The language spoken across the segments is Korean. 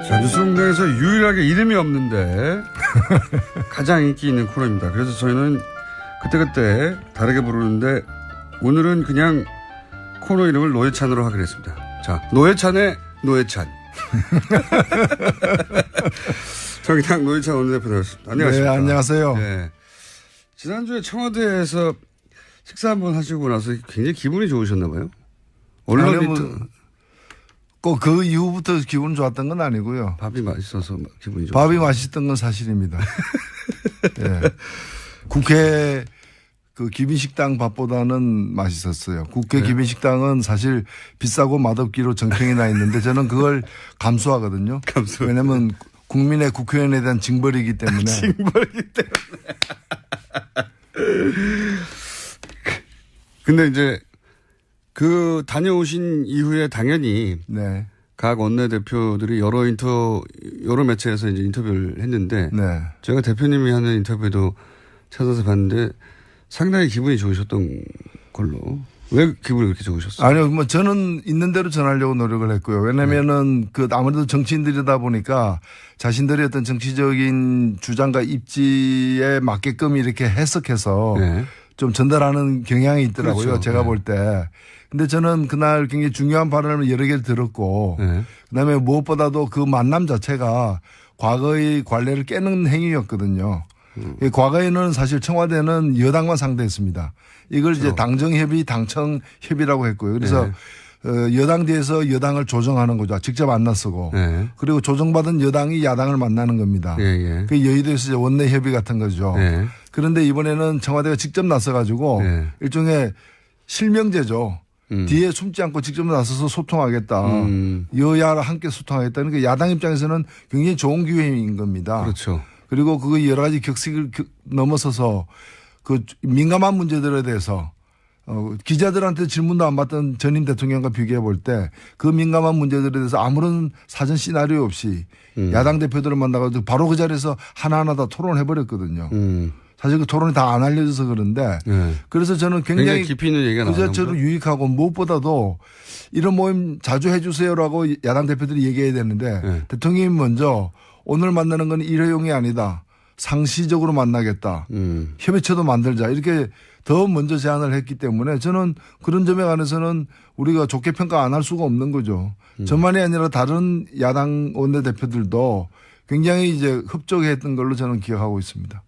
자, 뉴스공장에서 유일하게 이름이 없는데 가장 인기 있는 코너입니다. 그래서 저희는 그때그때 다르게 부르는데 오늘은 그냥 코너 이름을 노회찬으로 하기로 했습니다. 자, 노회찬의 노회찬. 정의당 노회찬 원내대표 나오셨습니다. 안녕하십니까. 네, 안녕하세요. 네. 지난주에 청와대에서 식사 한번 하시고 나서 굉장히 기분이 좋으셨나 봐요. 언론이 꼭 그 이후부터 기분 좋았던 건 아니고요. 밥이 맛있어서 기분이 좋았어요. 밥이 맛있던 건 사실입니다. 네. 국회 그 기빈식당 밥보다는 맛있었어요. 국회 네. 기빈식당은 사실 비싸고 맛없기로 정평이 나 있는데 저는 그걸 감수하거든요. 왜냐하면 국민의 국회의원에 대한 징벌이기 때문에. 징벌이기 때문에. 근데 이제 그 다녀오신 이후에 당연히 네. 각 원내대표들이 여러 매체에서 이제 인터뷰를 했는데 네. 제가 대표님이 하는 인터뷰도 찾아서 봤는데 상당히 기분이 좋으셨던 걸로. 왜 기분이 그렇게 좋으셨어요? 아니요, 뭐 저는 있는 대로 전하려고 노력을 했고요. 왜냐면은 그 아무래도 정치인들이다 보니까 자신들의 어떤 정치적인 주장과 입지에 맞게끔 이렇게 해석해서 네. 좀 전달하는 경향이 있더라고요. 그렇죠. 제가 네. 볼 때. 근데 저는 그날 굉장히 중요한 발언을 여러 개를 들었고 네. 그다음에 무엇보다도 그 만남 자체가 과거의 관례를 깨는 행위였거든요. 과거에는 사실 청와대는 여당만 상대했습니다. 이걸 이제 당정협의, 당청협의라고 했고요. 그래서 네. 여당 뒤에서 여당을 조정하는 거죠. 직접 안 나서고. 네. 그리고 조정받은 여당이 야당을 만나는 겁니다. 네. 그 여의도에서 이제 원내협의 같은 거죠. 네. 그런데 이번에는 청와대가 직접 나서 가지고 네. 일종의 실명제죠. 뒤에 숨지 않고 직접 나서서 소통하겠다. 여야랑 함께 소통하겠다는 게 야당 입장에서는 굉장히 좋은 기회인 겁니다. 그렇죠. 그리고 그 여러 가지 격식을 넘어서서 그 민감한 문제들에 대해서 기자들한테 질문도 안 받던 전임 대통령과 비교해 볼 때 그 민감한 문제들에 대해서 아무런 사전 시나리오 없이 야당 대표들을 만나가지고 바로 그 자리에서 하나하나 다 토론해 버렸거든요. 사실 그 토론이 다 안 알려져서 그런데 그래서 저는 굉장히 깊이 있는 얘기가 그 자체로 유익하고 무엇보다도 이런 모임 자주 해 주세요라고 야당 대표들이 얘기해야 되는데 대통령이 먼저 오늘 만나는 건 일회용이 아니다. 상시적으로 만나겠다. 협의체도 만들자. 이렇게 더 먼저 제안을 했기 때문에 저는 그런 점에 관해서는 우리가 좋게 평가 안 할 수가 없는 거죠. 저만이 아니라 다른 야당 원내대표들도 굉장히 이제 흡족했던 걸로 저는 기억하고 있습니다.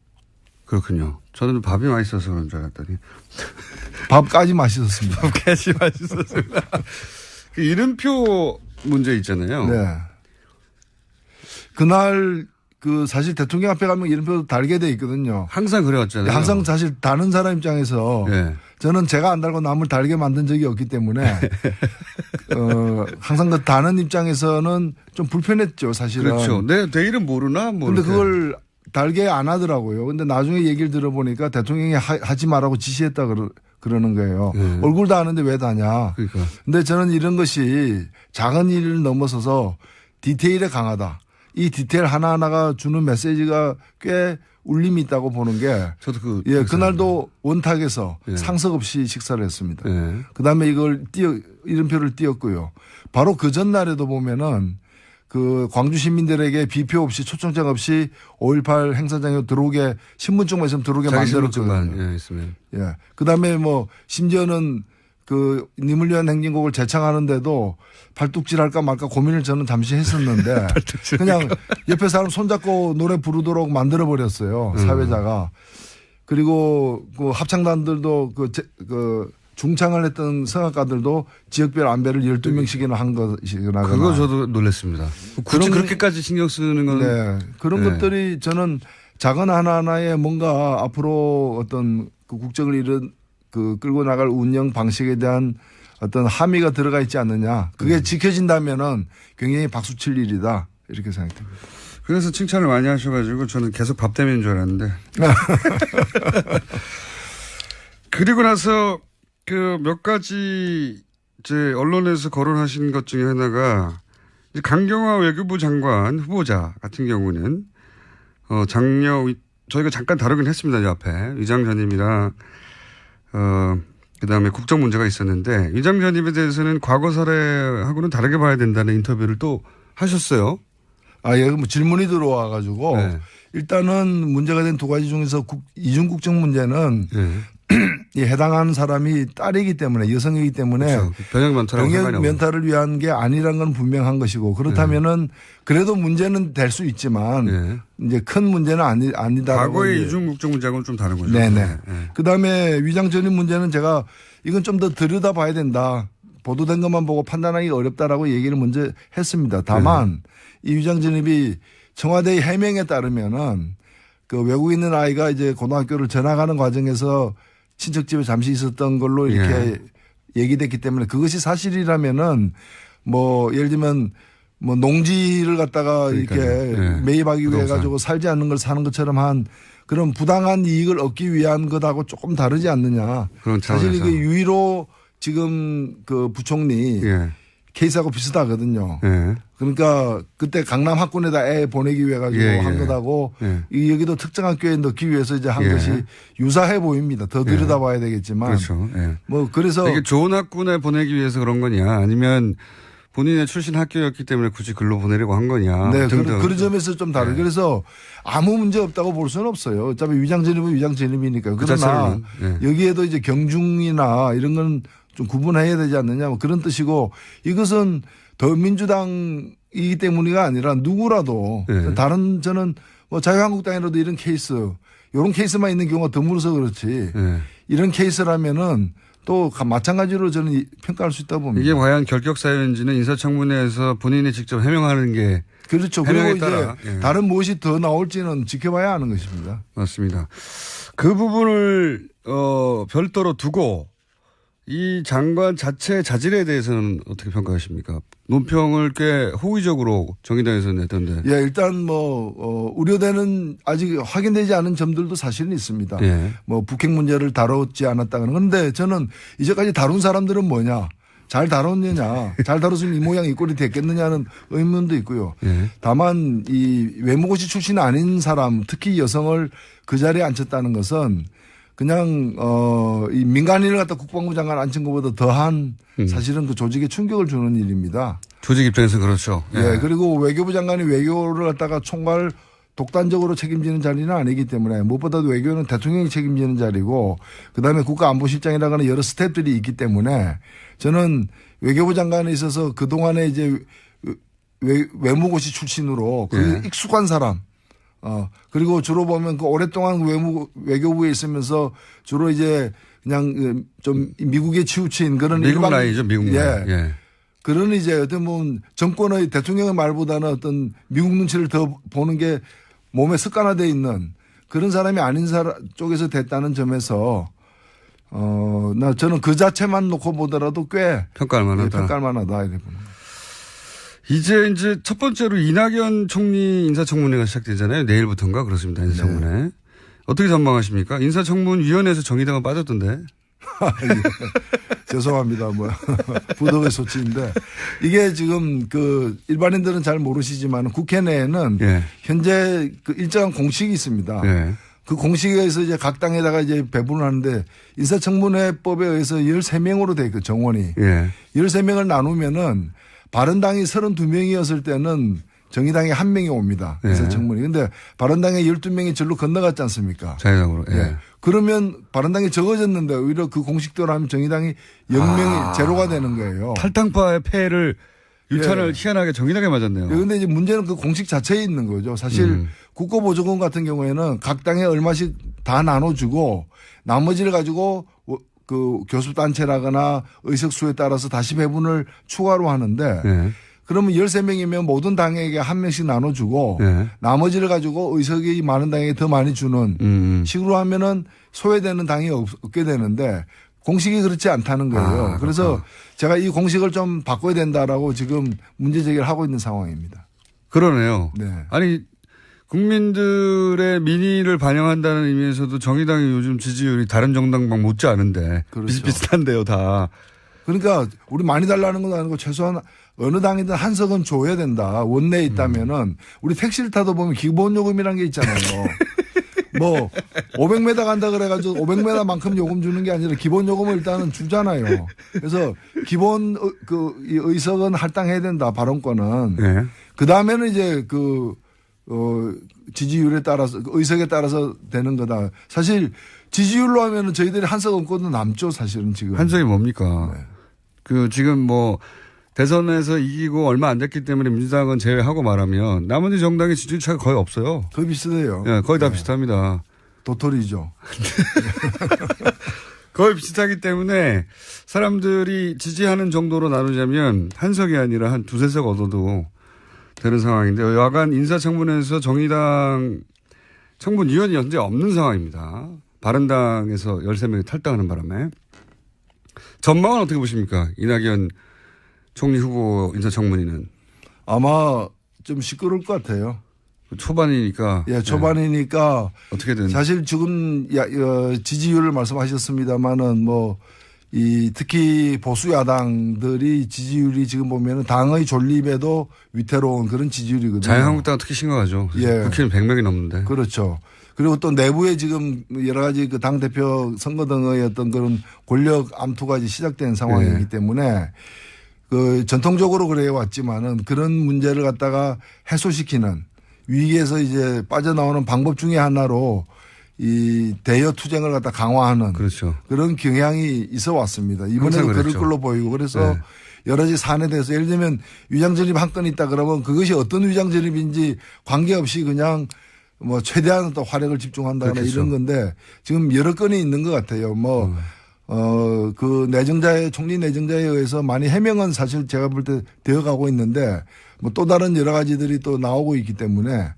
그렇군요. 저는 밥이 맛있어서 그런 줄 알았더니. 밥까지 맛있었습니다. 밥까지 맛있었습니다. 그 이름표 문제 있잖아요. 네. 그날 그 사실 대통령 앞에 가면 이름표 달게 돼 있거든요. 항상 그래왔잖아요. 항상 사실 다른 사람 입장에서 네. 저는 제가 안 달고 남을 달게 만든 적이 없기 때문에 항상 그 다른 입장에서는 좀 불편했죠, 사실은. 그렇죠. 내 이름 모르나? 근데 그걸 달게 안 하더라고요. 근데 나중에 얘기를 들어보니까 대통령이 하지 말라고 지시했다 그러는 거예요. 얼굴도 아는데 왜 다냐. 그러니까. 근데 저는 이런 것이 작은 일을 넘어서서 디테일에 강하다. 이 디테일 하나하나가 주는 메시지가 꽤 울림이 있다고 보는 게. 저도 그날도 원탁에서 상석 없이 식사를 했습니다. 그 다음에 이걸 이름표를 띄웠고요. 바로 그 전날에도 보면은 그 광주 시민들에게 비표 없이 초청장 없이 5.18 행사장에 들어오게 신분증만 있으면 들어오게 만들었거든요. 예. 그 다음에 뭐 심지어는 그 님을 위한 행진곡을 재창하는데도 발뚝질 할까 말까 고민을 저는 잠시 했었는데 그냥 옆에 사람 손잡고 노래 부르도록 만들어 버렸어요. 사회자가. 그리고 그 합창단들도 그 중창을 했던 성악가들도 지역별 안배를 12명씩이나 한 것이거나. 그거 저도 놀랐습니다. 굳이 그렇게까지 신경 쓰는 건. 네. 그런 것들이 저는 작은 하나하나에 뭔가 앞으로 어떤 그 국정을 끌고 나갈 운영 방식에 대한 어떤 함의가 들어가 있지 않느냐. 그게 지켜진다면은 굉장히 박수 칠 일이다. 이렇게 생각됩니다. 그래서 칭찬을 많이 하셔가지고 저는 계속 밥 때문인 줄 알았는데. 그리고 나서 그 몇 가지 이제 언론에서 거론하신 것 중에 하나가 이제 강경화 외교부 장관 후보자 같은 경우는 저희가 잠깐 다루긴 했습니다. 이 앞에 위장 전임이랑 그다음에 국정 문제가 있었는데 위장 전임에 대해서는 과거 사례하고는 다르게 봐야 된다는 인터뷰를 또 하셨어요. 여기 뭐 질문이 들어와 가지고 네. 일단은 문제가 된 두 가지 중에서 이중국적 문제는 네. 이 해당하는 사람이 딸이기 때문에 여성이기 때문에 그렇죠. 병역 면탈하고 상관이 병역 없는. 면탈을 위한 게 아니란 건 분명한 것이고 그렇다면은 그래도 문제는 될 수 있지만 네. 이제 큰 문제는 아니다. 과거의 이중국적 문제하고는 좀 다른 거죠. 네네. 네. 그다음에 위장 전입 문제는 제가 이건 좀 더 들여다봐야 된다. 보도된 것만 보고 판단하기 어렵다라고 얘기를 먼저 했습니다. 다만 이 위장 전입이 청와대의 해명에 따르면은 그 외국에 있는 아이가 이제 고등학교를 전학하는 과정에서 친척집에 잠시 있었던 걸로 이렇게 얘기됐기 때문에 그것이 사실이라면은 뭐 예를 들면 뭐 농지를 갖다가 이렇게 매입하기 위해 가지고 살지 않는 걸 사는 것처럼 한 그런 부당한 이익을 얻기 위한 것하고 조금 다르지 않느냐. 그런 사실 이게 유일로 지금 그 부총리 케이스하고 비슷하거든요. 그러니까 그때 강남 학군에다 애 보내기 위해 가지고 한 것하고 여기도 특정 학교에 넣기 위해서 이제 한 것이 유사해 보입니다. 더 들여다봐야 되겠지만. 그렇죠. 뭐 그래서 이게 좋은 학군에 보내기 위해서 그런 거냐 아니면 본인의 출신 학교였기 때문에 굳이 글로 보내려고 한 거냐. 네. 그런 점에서 좀 다르죠. 그래서 아무 문제 없다고 볼 수는 없어요. 어차피 위장 전입은 위장 전입이니까. 그러나 여기에도 이제 경중이나 이런 건 좀 구분해야 되지 않느냐 뭐 그런 뜻이고 이것은 더민주당이기 때문이가 아니라 누구라도 다른 저는 뭐 자유한국당이라도 이런 케이스 이런 케이스만 있는 경우가 드물어서 그렇지 이런 케이스라면은 또 마찬가지로 저는 평가할 수 있다고 봅니다. 이게 과연 결격 사유인지는 인사청문회에서 본인이 직접 해명하는 게 그렇죠. 그리고 따라. 이제 다른 무엇이 더 나올지는 지켜봐야 하는 것입니다. 맞습니다. 그 부분을 별도로 두고 이 장관 자체 자질에 대해서는 어떻게 평가하십니까? 논평을 꽤 호의적으로 정의당에서 냈던데. 예, 일단 뭐 우려되는 아직 확인되지 않은 점들도 사실은 있습니다. 뭐 북핵 문제를 다뤘지 않았다는. 그런데 저는 이제까지 다룬 사람들은 뭐냐? 잘 다뤘느냐? 잘 다뤘으면 이 모양 이 꼴이 됐겠느냐는 의문도 있고요. 다만 이 외무고시 출신 아닌 사람, 특히 여성을 그 자리에 앉혔다는 것은 그냥 이 민간인을 갖다 국방부 장관 앉힌 것보다 더한 사실은 그 조직에 충격을 주는 일입니다. 조직 입장에서 그렇죠. 그리고 외교부 장관이 외교를 갖다가 총괄 독단적으로 책임지는 자리는 아니기 때문에 무엇보다도 외교는 대통령이 책임지는 자리고 그다음에 국가안보실장이라거나 여러 스태프들이 있기 때문에 저는 외교부 장관에 있어서 그동안에 이제 외무고시 출신으로 그 익숙한 사람 그리고 주로 보면 그 오랫동안 외교부에 있으면서 주로 이제 그냥 좀 미국에 치우친 그런 미국 라인이죠, 미국 라인. 그런 이제 어떤 뭐 정권의 대통령의 말보다는 어떤 미국 눈치를 더 보는 게 몸에 습관화되어 있는 그런 사람이 아닌 사람 쪽에서 됐다는 점에서 저는 그 자체만 놓고 보더라도 꽤 평가할 만하다. 평가할 만하다 이렇게 봅니다. 이제 첫 번째로 이낙연 총리 인사청문회가 시작되잖아요. 내일부터인가 그렇습니다. 인사청문회. 어떻게 전망하십니까? 인사청문위원회에서 정의당은 빠졌던데. 죄송합니다. 뭐 부덕의 소치인데 이게 지금 그 일반인들은 잘 모르시지만 국회 내에는 현재 그 일정한 공식이 있습니다. 그 공식에 의해서 이제 각 당에다가 이제 배분을 하는데 인사청문회법에 의해서 13명으로 돼 있고 정원이 13명을 나누면은 바른당이 32명이었을 때는 정의당에 1명이 옵니다. 인사청문회. 근데 바른당에 12명이 절로 건너갔지 않습니까? 자유당으로. 그러면 바른당이 적어졌는데 오히려 그 공식대로 하면 정의당이 0명이 제로가 되는 거예요. 탈당파의 패를 유탄을 희한하게 정의당에 맞았네요. 그런데 이제 문제는 그 공식 자체에 있는 거죠. 사실 국고보조금 같은 경우에는 각 당에 얼마씩 다 나눠주고 나머지를 가지고 그 교수단체라거나 의석수에 따라서 다시 배분을 추가로 하는데 그러면 13명이면 모든 당에게 1명씩 나눠주고 나머지를 가지고 의석이 많은 당에게 더 많이 주는 식으로 하면은 소외되는 당이 없게 되는데 공식이 그렇지 않다는 거예요. 그래서 제가 이 공식을 좀 바꿔야 된다라고 지금 문제 제기를 하고 있는 상황입니다. 그러네요. 아니 국민들의 민의를 반영한다는 의미에서도 정의당이 요즘 지지율이 다른 정당방 못지 않은데 그렇죠. 비슷한데요 다. 그러니까 우리 많이 달라는 건 아니고 최소한 어느 당이든 한 석은 줘야 된다. 원내에 있다면은 우리 택시를 타도 보면 기본요금이라는 게 있잖아요. 뭐 500m 간다 그래가지고 500m만큼 요금 주는 게 아니라 기본요금을 일단은 주잖아요. 그래서 기본 그 의석은 할당해야 된다. 발언권은. 그 다음에는 이제 지지율에 따라서 의석에 따라서 되는 거다. 사실 지지율로 하면은 저희들이 한석 없고도 남죠, 사실은 지금. 한석이 뭡니까? 네. 지금 대선에서 이기고 얼마 안 됐기 때문에 민주당은 제외하고 말하면 나머지 정당의 지지율 차가 거의 없어요. 거의 비슷해요. 네, 거의 다 네. 비슷합니다. 도토리죠. 거의 비슷하기 때문에 사람들이 지지하는 정도로 나누자면 한석이 아니라 한 두세 석 얻어도 되는 상황인데 여간 인사청문회에서 정의당 청문위원이 현재 없는 상황입니다. 바른당에서 13명이 탈당하는 바람에. 전망은 어떻게 보십니까? 이낙연 총리 후보 인사청문회는. 아마 좀 시끄러울 것 같아요. 초반이니까. 예, 초반이니까. 네. 어떻게든. 사실 지금 지지율을 말씀하셨습니다만은 특히 보수 야당들이 지지율이 지금 보면은 당의 존립에도 위태로운 그런 지지율이거든요. 자유한국당은 특히 심각하죠. 예. 국회의원 100명이 넘는데. 그렇죠. 그리고 또 내부에 지금 여러 가지 당대표 선거 등의 어떤 그런 권력 암투가 이제 시작된 상황이기 예. 때문에 전통적으로 그래 왔지만은 그런 문제를 갖다가 해소시키는 위기에서 이제 빠져나오는 방법 중에 하나로 이 대여 투쟁을 갖다 강화하는 그렇죠. 그런 경향이 있어 왔습니다. 이번에도 그럴 걸로 보이고 그래서 네. 여러 가지 사안에 대해서 예를 들면 위장전입 한 건 있다 그러면 그것이 어떤 위장전입인지 관계없이 그냥 최대한 또 화력을 집중한다거나 그렇겠죠. 이런 건데 지금 여러 건이 있는 것 같아요. 총리 내정자에 의해서 많이 해명은 사실 제가 볼 때 되어 가고 있는데 또 다른 여러 가지들이 또 나오고 있기 때문에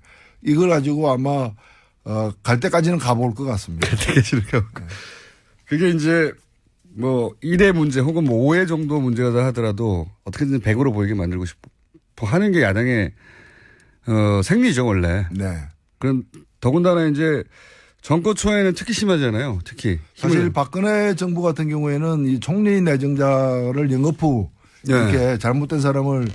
이걸 가지고 아마 갈 때까지는 가볼 것 같습니다. 갈 때까지는 가볼 것. 그게 이제 1회 문제 혹은 5회 정도 문제가 하더라도 어떻게든 100으로 보이게 만들고 싶어 하는 게 야당의 생리죠, 원래. 네. 그럼 더군다나 이제 정권 초에는 특히 심하잖아요. 특히. 사실 박근혜 정부 같은 경우에는 이 총리 내정자를 영거푸 이렇게 잘못된 사람을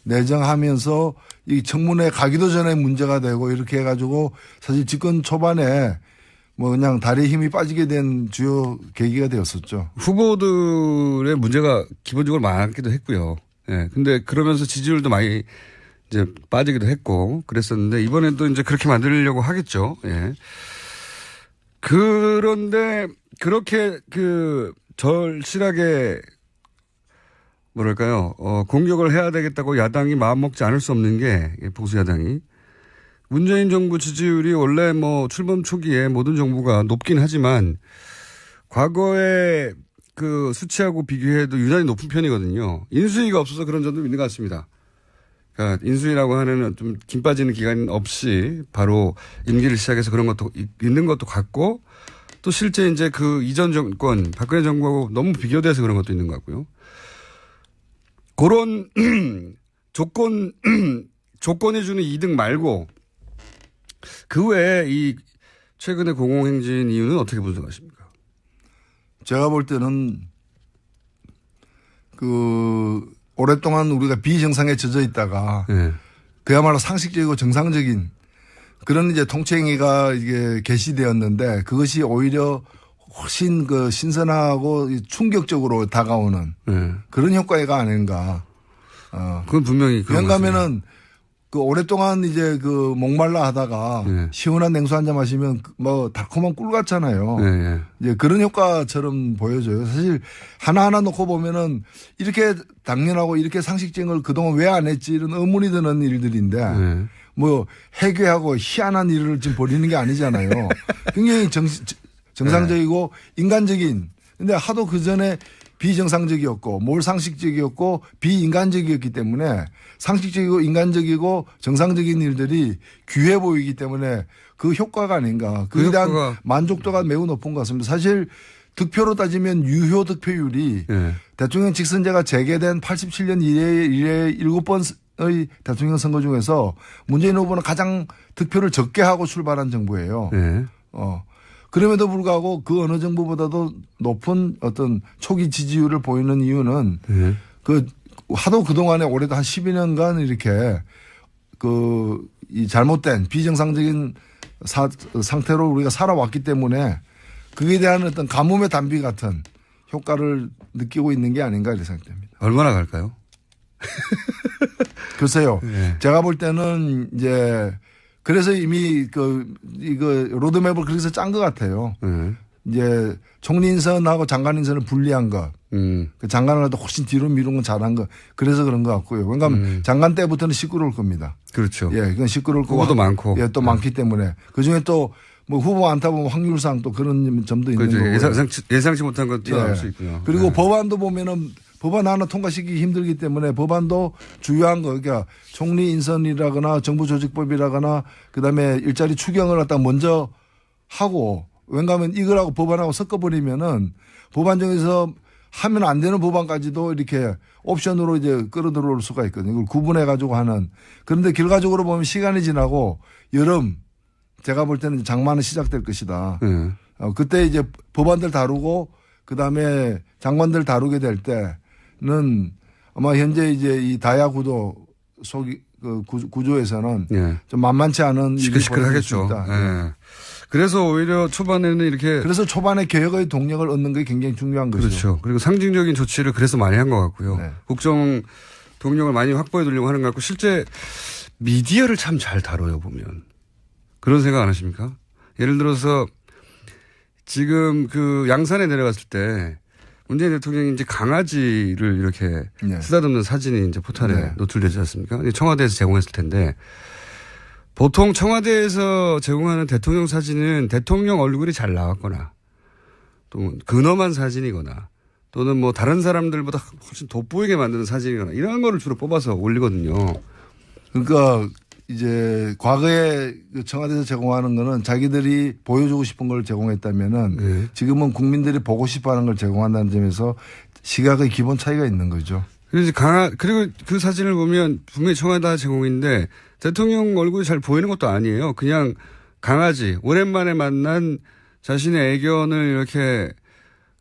내정하면서 이 청문회 가기도 전에 문제가 되고 이렇게 해가지고 사실 집권 초반에 그냥 다리에 힘이 빠지게 된 주요 계기가 되었었죠. 후보들의 문제가 기본적으로 많기도 했고요. 예. 근데 그러면서 지지율도 많이 이제 빠지기도 했고 그랬었는데 이번에도 이제 그렇게 만들려고 하겠죠. 예. 그런데 그렇게 절실하게 공격을 해야 되겠다고 야당이 마음먹지 않을 수 없는 게 보수 야당이 문재인 정부 지지율이 원래 출범 초기에 모든 정부가 높긴 하지만 과거에 수치하고 비교해도 유난히 높은 편이거든요. 인수위가 없어서 그런 점도 있는 것 같습니다. 그러니까 인수위라고 하는 좀 김 빠지는 기간 없이 바로 임기를 시작해서 그런 것도 있는 것도 같고 또 실제 이제 이전 정권 박근혜 정부하고 너무 비교돼서 그런 것도 있는 것 같고요. 그런 조건이 주는 이득 말고 그 외에 이 최근의 공공행진 이유는 어떻게 분석하십니까? 제가 볼 때는 오랫동안 우리가 비정상에 젖어 있다가 네. 그야말로 상식적이고 정상적인 그런 이제 통치행위가 이게 개시되었는데 그것이 오히려 훨씬 신선하고 충격적으로 다가오는 그런 효과가 아닌가. 그건 분명히 그런 것 왜냐하면은 오랫동안 이제 목말라 하다가 시원한 냉수 한 잔 마시면 달콤한 꿀 같잖아요. 네. 이제 그런 효과처럼 보여져요. 사실 하나하나 놓고 보면은 이렇게 당연하고 이렇게 상식적인 걸 그동안 왜 안 했지 이런 의문이 드는 일들인데 해괴하고 희한한 일을 지금 벌이는 게 아니잖아요. 굉장히 정상적이고 인간적인 근데 하도 그 전에 비정상적이었고 몰상식적이었고 비인간적이었기 때문에 상식적이고 인간적이고 정상적인 일들이 귀해 보이기 때문에 그 효과가 아닌가. 그에 대한 만족도가 매우 높은 것 같습니다. 사실 득표로 따지면 유효 득표율이 대통령 직선제가 재개된 87년 이래 7번의 대통령 선거 중에서 문재인 후보는 가장 득표를 적게 하고 출발한 정부예요. 그럼에도 불구하고 그 어느 정부보다도 높은 어떤 초기 지지율을 보이는 이유는 하도 그동안에 올해도 한 12년간 이렇게 이 잘못된 비정상적인 상태로 우리가 살아왔기 때문에 그에 대한 어떤 가뭄의 단비 같은 효과를 느끼고 있는 게 아닌가 이렇게 생각됩니다. 얼마나 갈까요? 글쎄요. 네. 제가 볼 때는 이제 그래서 이미 이거 로드맵을 그래서 짠 것 같아요. 이제 총리 인선하고 장관 인선을 분리한 것. 그 장관을 해도 훨씬 뒤로 미룬 건 잘한 거. 그래서 그런 것 같고요. 왜냐하면 장관 때부터는 시끄러울 겁니다. 그렇죠. 예, 그건 시끄러울 거고. 후보도 많고. 예, 또 많기 때문에. 그 중에 또 뭐 후보 많다 보면 확률상 또 그런 점도 있는 그렇죠. 거고. 예상치 못한 것도 나올 예. 수 있고요. 그리고 네. 법안도 보면은 법안 하나 통과시키기 힘들기 때문에 법안도 중요한 거, 그러니까 총리 인선이라거나 정부조직법이라거나 그다음에 일자리 추경을 갖다 먼저 하고 왜냐하면 이거라고 법안하고 섞어버리면은 법안 중에서 하면 안 되는 법안까지도 이렇게 옵션으로 이제 끌어들어올 수가 있거든요. 이걸 구분해 가지고 하는. 그런데 결과적으로 보면 시간이 지나고 여름 제가 볼 때는 장마는 시작될 것이다. 그때 이제 법안들 다루고 그다음에 장관들 다루게 될 때는 아마 현재 이제 이 다야 구도 속이 그 구조에서는 예. 좀 만만치 않은 시끌시끌하겠죠. 예. 그래서 오히려 초반에는 이렇게 그래서 초반에 개혁의 동력을 얻는 게 굉장히 중요한 거죠. 그렇죠. 그리고 상징적인 조치를 그래서 많이 한 것 같고요. 네. 국정 동력을 많이 확보해 두려고 하는 것 같고 실제 미디어를 참 잘 다뤄요 보면. 그런 생각 안 하십니까? 예를 들어서 지금 그 양산에 내려갔을 때 문재인 대통령이 이제 강아지를 이렇게 네. 쓰다듬는 사진이 이제 포탈에 네. 노출되지 않습니까? 청와대에서 제공했을 텐데 보통 청와대에서 제공하는 대통령 사진은 대통령 얼굴이 잘 나왔거나 또 근엄한 사진이거나 또는 뭐 다른 사람들보다 훨씬 돋보이게 만드는 사진이거나 이런 거를 주로 뽑아서 올리거든요. 그러니까 이제 과거에 청와대에서 제공하는 거는 자기들이 보여주고 싶은 걸 제공했다면은 네. 지금은 국민들이 보고 싶어 하는 걸 제공한다는 점에서 시각의 기본 차이가 있는 거죠. 그리고 그 사진을 보면 분명히 청와대 제공인데 대통령 얼굴이 잘 보이는 것도 아니에요. 그냥 강아지, 오랜만에 만난 자신의 애견을 이렇게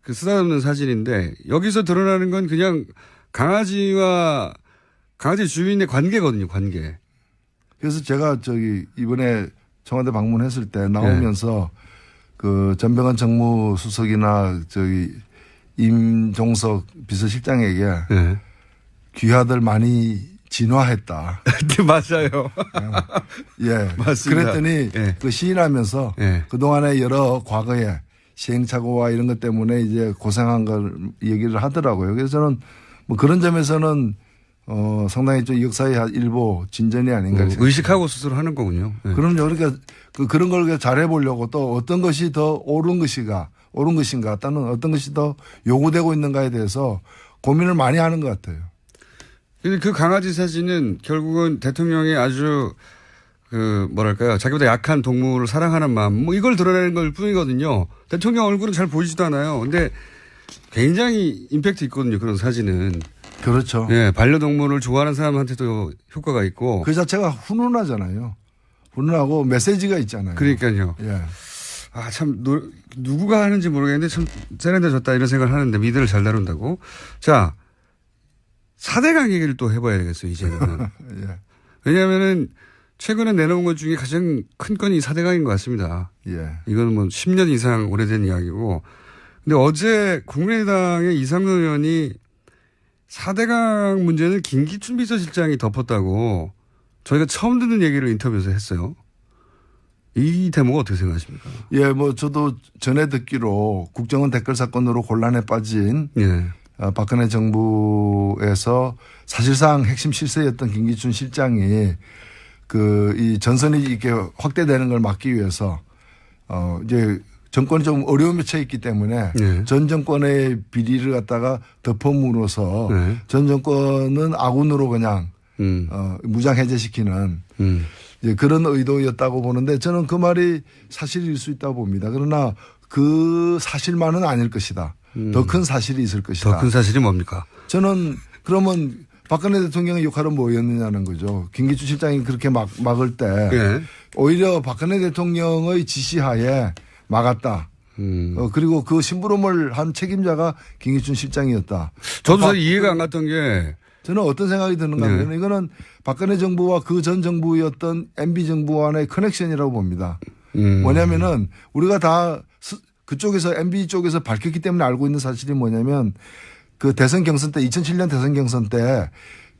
그 쓰다듬는 사진인데 여기서 드러나는 건 그냥 강아지와 강아지 주인의 관계거든요, 관계. 그래서 제가 이번에 청와대 방문했을 때 나오면서 그 전병헌 정무수석이나 임종석 비서실장에게 귀하들 많이 진화했다. 네, 맞아요. 예. 맞습니다. 그랬더니 그 시인하면서 그동안에 여러 과거에 시행착오와 이런 것 때문에 이제 고생한 걸 얘기를 하더라고요. 그래서 저는 뭐 그런 점에서는 상당히 좀 역사의 일부 진전이 아닌가. 의식하고 스스로 하는 거군요. 네. 그럼요. 그러니까 그런 걸 잘해보려고 또 어떤 것이 더 옳은 것인가 또는 어떤 것이 더 요구되고 있는가에 대해서 고민을 많이 하는 것 같아요. 근데 그 강아지 사진은 결국은 대통령이 아주 자기보다 약한 동물을 사랑하는 마음, 뭐 이걸 드러내는 걸 뿐이거든요. 대통령 얼굴은 잘 보이지도 않아요. 근데 굉장히 임팩트 있거든요. 그런 사진은. 그렇죠. 예, 반려동물을 좋아하는 사람한테도 효과가 있고. 그 자체가 훈훈하잖아요. 훈훈하고 메시지가 있잖아요. 그러니까요. 예. 아, 참, 누구가 하는지 모르겠는데 참 세련되졌다 이런 생각을 하는데 미드를 잘 다룬다고. 자, 4대강 얘기를 또 해봐야 되겠어요, 이제는. 예. 왜냐하면은 최근에 내놓은 것 중에 가장 큰 건이 4대강인 것 같습니다. 예. 이건 뭐 10년 이상 오래된 이야기고. 근데 어제 국민의당의 이상돈 의원이 4대강 문제는 김기춘 비서실장이 덮었다고 저희가 처음 듣는 얘기를 인터뷰에서 했어요. 이 대목은 어떻게 생각하십니까? 예, 뭐 저도 전에 듣기로 국정원 댓글 사건으로 곤란에 빠진 박근혜 정부에서 사실상 핵심 실세였던 김기춘 실장이 이 전선이 이렇게 확대되는 걸 막기 위해서 이제 정권이 좀 어려움에 처해 있기 때문에 전 정권의 비리를 갖다가 덮어물어서 전 정권은 아군으로 그냥 무장 해제시키는 그런 의도였다고 보는데 저는 그 말이 사실일 수 있다고 봅니다. 그러나 그 사실만은 아닐 것이다. 더 큰 사실이 있을 것이다. 더 큰 사실이 뭡니까? 저는 그러면 박근혜 대통령의 역할은 뭐였느냐는 거죠. 김기춘 실장이 그렇게 막을 때 오히려 박근혜 대통령의 지시하에 막았다. 그리고 그 심부름을 한 책임자가 김기춘 실장이었다. 저도 잘 이해가 안 갔던 게 저는 어떤 생각이 드는가 하면 이거는 박근혜 정부와 그 전 정부였던 MB 정부 간의 커넥션이라고 봅니다. 뭐냐면은 우리가 다 그쪽에서 MB 쪽에서 밝혔기 때문에 알고 있는 사실이 뭐냐면 그 대선 경선 때 2007년 대선 경선 때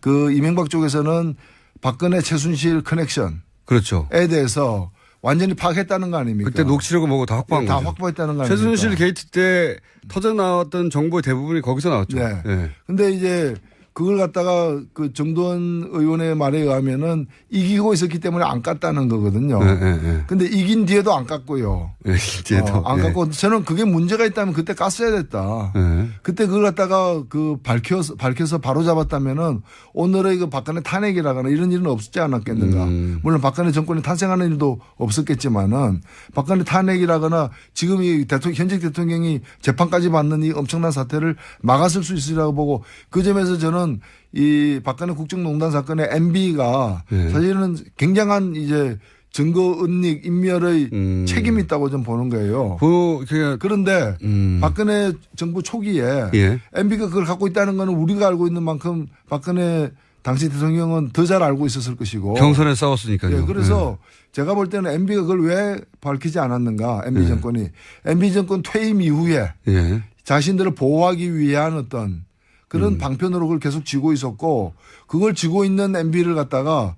그 이명박 쪽에서는 박근혜 최순실 커넥션에 그렇죠. 대해서 완전히 파악했다는 거 아닙니까? 그때 녹취록을 보고 다 확보한 거죠. 다 확보했다는 거 아닙니까? 최순실 게이트 때 터져 나왔던 정보의 대부분이 거기서 나왔죠. 네. 네. 근데 이제 그걸 갖다가 그 정도원 의원의 말에 의하면은 이기고 있었기 때문에 안 깠다는 거거든요. 근데 이긴 뒤에도 안 깠고요. 네, 뒤에도. 안 깠고 저는 그게 문제가 있다면 그때 깠어야 됐다. 그때 그걸 갖다가 그 밝혀서 바로 잡았다면은 오늘의 그 박근혜 탄핵이라거나 이런 일은 없지 않았겠는가. 물론 박근혜 정권이 탄생하는 일도 없었겠지만은 박근혜 탄핵이라거나 지금 이 현직 대통령이 재판까지 받는 이 엄청난 사태를 막았을 수 있으리라고 보고 그 점에서 저는 이 박근혜 국정농단 사건의 MB가 사실은 굉장한 이제 증거 은닉 인멸의 책임이 있다고 좀 보는 거예요. 그런데 박근혜 정부 초기에 MB가 그걸 갖고 있다는 거는 우리가 알고 있는 만큼 박근혜 당시 대통령은 더 잘 알고 있었을 것이고. 경선에 싸웠으니까요. 예, 그래서 제가 볼 때는 MB가 그걸 왜 밝히지 않았는가. MB 정권이. MB 정권 퇴임 이후에 자신들을 보호하기 위한 어떤 그런 방편으로 그걸 계속 쥐고 있었고 그걸 쥐고 있는 MB를 갖다가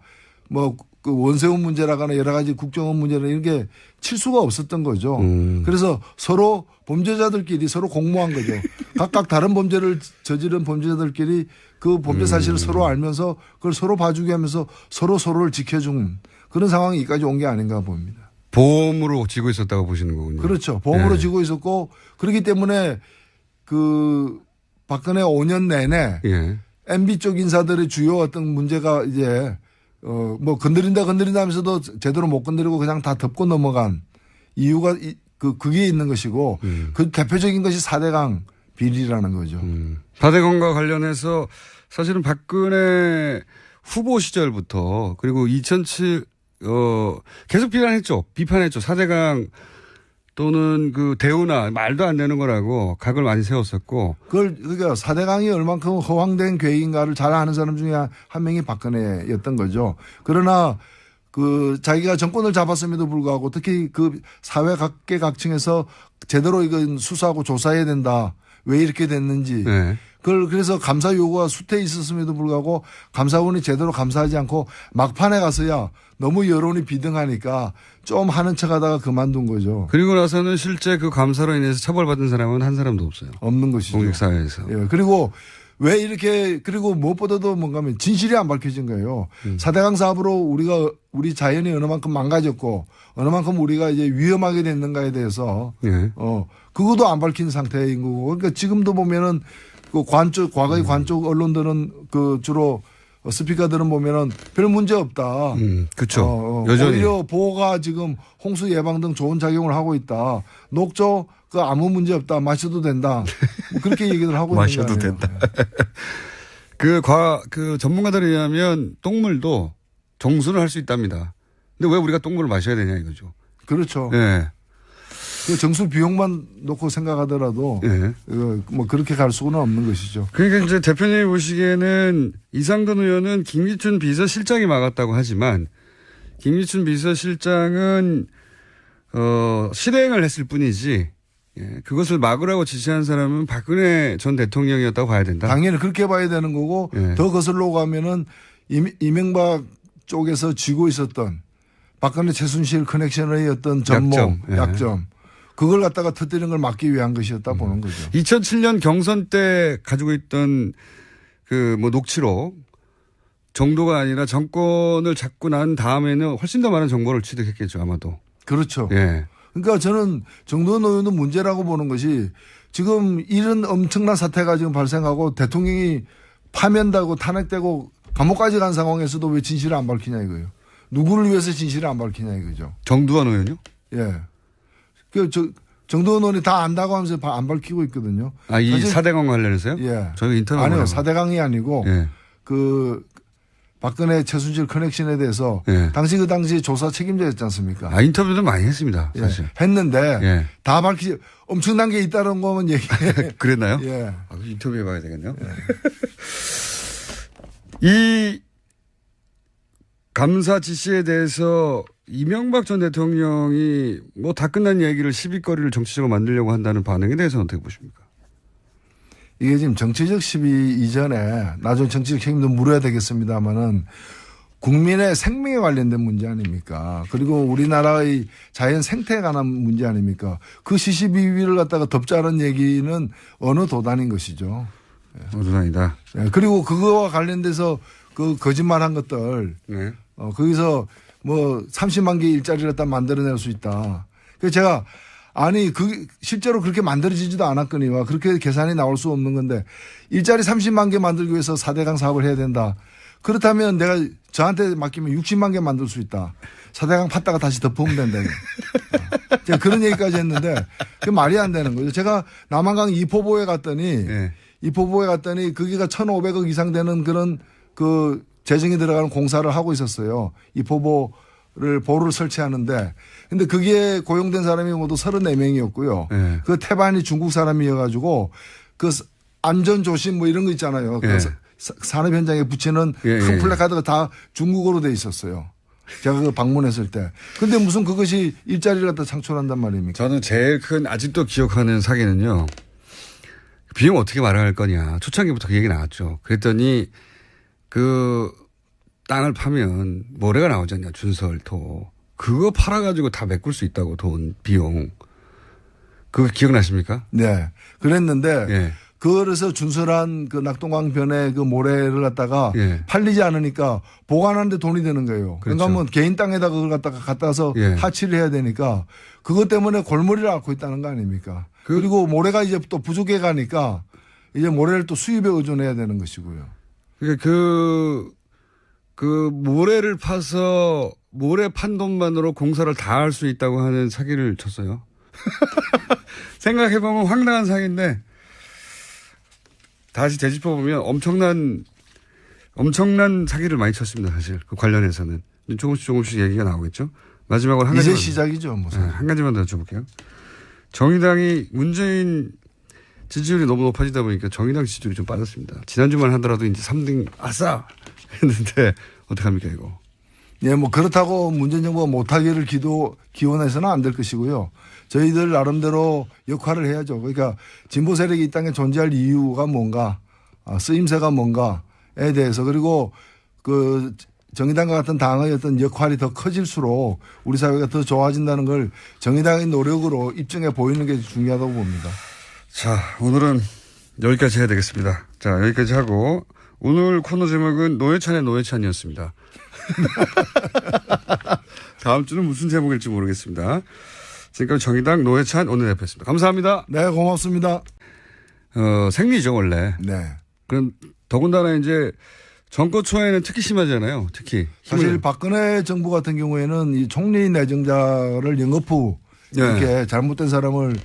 뭐 그 원세훈 문제라거나 여러 가지 국정원 문제나 이런 게 칠 수가 없었던 거죠. 그래서 서로 범죄자들끼리 서로 공모한 거죠. 각각 다른 범죄를 저지른 범죄자들끼리 그 범죄 사실을 서로 알면서 그걸 서로 봐주게 하면서 서로를 지켜준 그런 상황이 여기까지 온 게 아닌가 봅니다. 보험으로 지고 있었다고 보시는 거군요. 그렇죠. 보험으로 지고 있었고 그렇기 때문에 그 박근혜 5년 내내 MB 쪽 인사들의 주요 어떤 문제가 이제 뭐 건드린다 하면서도 제대로 못 건드리고 그냥 다 덮고 넘어간 이유가 그게 있는 것이고 그 대표적인 것이 4대강 비리라는 거죠. 4대강과 관련해서 사실은 박근혜 후보 시절부터 그리고 2007 계속 비판했죠. 4대강 또는 그 대우나 말도 안 되는 거라고 각을 많이 세웠었고. 그러니까 4대강이 얼만큼 허황된 계획인가를 잘 아는 사람 중에 한 명이 박근혜였던 거죠. 그러나 그 자기가 정권을 잡았음에도 불구하고 특히 그 사회 각계각층에서 제대로 이건 수사하고 조사해야 된다. 왜 이렇게 됐는지. 그걸 그래서 감사 요구가 수태에 있었음에도 불구하고 감사원이 제대로 감사하지 않고 막판에 가서야 너무 여론이 비등하니까 좀 하는 척 하다가 그만둔 거죠. 그리고 나서는 실제 그 감사로 인해서 처벌받은 사람은 한 사람도 없어요. 없는 것이죠. 공직사회에서. 예. 그리고 왜 이렇게 그리고 무엇보다도 뭔가 하면 진실이 안 밝혀진 거예요. 4대강 사업으로 우리 자연이 어느 만큼 망가졌고 어느 만큼 우리가 이제 위험하게 됐는가에 대해서 그것도 안 밝힌 상태인 거고 그러니까 지금도 보면은 그 과거의 관쪽 언론들은 그 주로 스피커들은 보면은 별 문제 없다. 그렇죠. 여전히. 오히려 보호가 지금 홍수 예방 등 좋은 작용을 하고 있다. 녹조 그 아무 문제 없다. 마셔도 된다. 뭐 그렇게 얘기를 하고 있는 거예요. 마셔도 된다. 그 전문가들에 의하면 똥물도 정수를 할 수 있답니다. 근데 왜 우리가 똥물을 마셔야 되냐 이거죠. 그렇죠. 네. 그 정수 비용만 놓고 생각하더라도 뭐 그렇게 갈 수는 없는 것이죠. 그러니까 이제 대표님이 보시기에는 이상돈 의원은 김기춘 비서실장이 막았다고 하지만 김기춘 비서실장은 실행을 했을 뿐이지 그것을 막으라고 지시한 사람은 박근혜 전 대통령이었다고 봐야 된다. 당연히 그렇게 봐야 되는 거고 더 거슬러 가면은 이명박 쪽에서 쥐고 있었던 박근혜 최순실 커넥션의 어떤 전모 약점. 그걸 갖다가 터뜨리는 걸 막기 위한 것이었다 보는 거죠. 2007년 경선 때 가지고 있던 그 뭐 녹취록 정도가 아니라 정권을 잡고 난 다음에는 훨씬 더 많은 정보를 취득했겠죠 아마도. 그렇죠. 그러니까 저는 정도원 의원도 문제라고 보는 것이 지금 이런 엄청난 사태가 지금 발생하고 대통령이 파면되고 탄핵되고 감옥까지 간 상황에서도 왜 진실을 안 밝히냐 이거예요. 누구를 위해서 진실을 안 밝히냐 이거죠. 정두환 의원요? 정도원 의원이 다 안다고 하면서 안 밝히고 있거든요. 아, 이 4대강 관련해서요? 저희가 인터뷰 아니요. 4대강이 아니고 그 박근혜 최순실 커넥션에 대해서 당시 조사 책임자였지 않습니까? 아, 인터뷰도 많이 했습니다. 사실. 했는데 다 엄청난 게 있다는 거면 얘기해. 그랬나요? 아, 인터뷰 해봐야 되겠네요. 이 감사 지시에 대해서 이명박 전 대통령이 뭐 다 끝난 얘기를 시비거리를 정치적으로 만들려고 한다는 반응에 대해서는 어떻게 보십니까? 이게 지금 정치적 시비 이전에 나중에 정치적 책임도 물어야 되겠습니다만은 국민의 생명에 관련된 문제 아닙니까? 그리고 우리나라의 자연 생태에 관한 문제 아닙니까? 그 시시비비를 갖다가 덮자는 얘기는 어느 도단인 것이죠. 어느 도단이다. 네. 그리고 그거와 관련돼서 그 거짓말한 것들 네. 거기서 뭐 30만 개 일자리를 갖다 만들어낼 수 있다. 그래서 제가 아니 실제로 그렇게 만들어지지도 않았거니와 그렇게 계산이 나올 수 없는 건데 일자리 30만 개 만들기 위해서 4대강 사업을 해야 된다. 그렇다면 내가 저한테 맡기면 60만 개 만들 수 있다. 4대강 팠다가 다시 덮으면 된다. 제가 그런 얘기까지 했는데 그게 말이 안 되는 거죠. 제가 남한강 이포보에 갔더니 네. 이포보에 갔더니 거기가 1,500억 이상 되는 그런 그 재정이 들어가는 공사를 하고 있었어요. 보루를 설치하는데 근데 거기에 고용된 사람이 모두 34명이었고요. 네. 그 태반이 중국 사람이어가지고 그 안전조심 뭐 이런 거 있잖아요. 네. 산업 현장에 붙이는 큰 플래카드가 다 중국어로 돼 있었어요. 제가 그 방문했을 때. 근데 무슨 그것이 일자리를 갖다 창출한단 말입니까? 저는 제일 큰 아직도 기억하는 사기는요. 비용 어떻게 마련할 거냐. 초창기부터 그 얘기 나왔죠. 그랬더니 그 땅을 파면 모래가 나오잖아요. 준설토. 그거 팔아가지고 다 메꿀 수 있다고 돈, 비용. 그거 기억나십니까? 네. 그랬는데 예. 그래서 준설한 그 낙동강 변에 그 모래를 갖다가 예. 팔리지 팔리지 않으니까 보관하는데 돈이 드는 거예요. 그렇죠. 그러니까 뭐 개인 땅에다 그걸 갖다 서 예. 하치를 해야 되니까 그것 때문에 골머리를 앓고 있다는 거 아닙니까? 그리고 모래가 이제 또 부족해 가니까 이제 모래를 또 수입에 의존해야 되는 것이고요. 그 모래를 파서 모래 판 돈만으로 공사를 다 할 수 있다고 하는 사기를 쳤어요. 생각해보면 황당한 사기인데 다시 되짚어보면 엄청난 사기를 많이 쳤습니다. 사실 그 관련해서는 조금씩 얘기가 나오겠죠. 마지막으로 한 이제 가지만 시작이죠. 뭐. 네, 한 가지만 더 여쭤볼게요. 정의당이 문재인 지지율이 너무 높아지다 보니까 정의당 지지율이 좀 빠졌습니다. 지난주만 하더라도 이제 3등 아싸 했는데 어떡합니까 이거. 예, 뭐 그렇다고 문재인 정부가 못하기를 기원해서는 안 될 것이고요. 저희들 나름대로 역할을 해야죠. 그러니까 진보 세력이 이 땅에 존재할 이유가 뭔가, 쓰임새가 뭔가에 대해서 그리고 그 정의당과 같은 당의 어떤 역할이 더 커질수록 우리 사회가 더 좋아진다는 걸 정의당의 노력으로 입증해 보이는 게 중요하다고 봅니다. 자, 오늘은 여기까지 해야 되겠습니다. 자, 여기까지 하고 오늘 코너 제목은 노회찬의 노회찬이었습니다. 다음 주는 무슨 제목일지 모르겠습니다. 지금까지 정의당 노회찬 원내대표였습니다. 감사합니다. 네, 고맙습니다. 생리죠, 원래. 네. 그럼 더군다나 이제 정권 초에는 특히 심하잖아요. 특히. 사실 박근혜 정부 같은 경우에는 이 총리 내정자를 영업 이렇게 잘못된 사람을